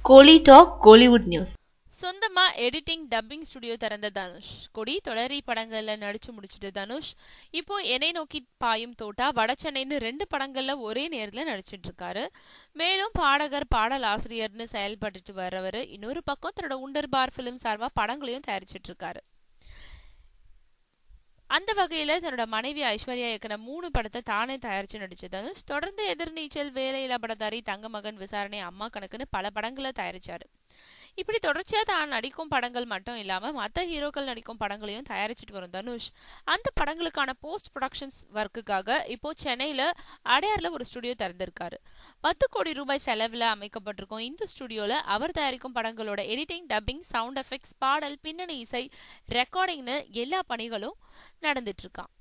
கோலி talk Kollywood news. சொந்தமா editing dubbing studio திறந்த தனுஷ். கொடி தொடரி படங்கள்ல நடிச்சு முடிச்சுட்டு தனுஷ் இப்போ என்னை நோக்கி பாயும் தோட்டா, வட சென்னைன்னு 2 படங்கள்ல ஒரே நேரத்துல நடிச்சிட்டு இருக்காரு. மேலும் பாடகர், பாடல் ஆசிரியர்னு செயல்பட்டு வர்றவர் இன்னொரு பக்கம் தன்னோட உண்டர்பார் பிலிம் சார்பா படங்களையும் தயாரிச்சிட்டு இருக்காரு. அந்த வகையில தன்னோட மனைவி ஐஸ்வர்யா இயக்குன 3 படத்தை தானே தயாரிச்சு நடிச்ச தனுஷ் தொடர்ந்து எதிர்நீச்சல், வேலையில்லா படதாரி, தங்க மகன், விசாரணை, அம்மா கணக்குன்னு பல படங்களை தயாரிச்சாரு. இப்படி தொடர்ச்சியா தான் நடிக்கும் படங்கள் மட்டும் இல்லாம மற்ற ஹீரோக்கள் நடிக்கும் படங்களையும் தயாரிச்சுட்டு வரும் தனுஷ் அந்த படங்களுக்கான போஸ்ட் ப்ரொடக்ஷன்ஸ் ஒர்க்குக்காக இப்போ சென்னையில அடையார்ல ஒரு ஸ்டுடியோ திறந்திருக்காரு. 10 கோடி ரூபாய் செலவுல அமைக்கப்பட்டிருக்கும் இந்த ஸ்டுடியோல அவர் தயாரிக்கும் படங்களோட எடிட்டிங், டப்பிங், சவுண்ட் எஃபெக்ட்ஸ், பாடல், பின்னணி இசை, ரெக்கார்டிங்னு எல்லா பணிகளும் நடந்துட்டு இருக்கான்.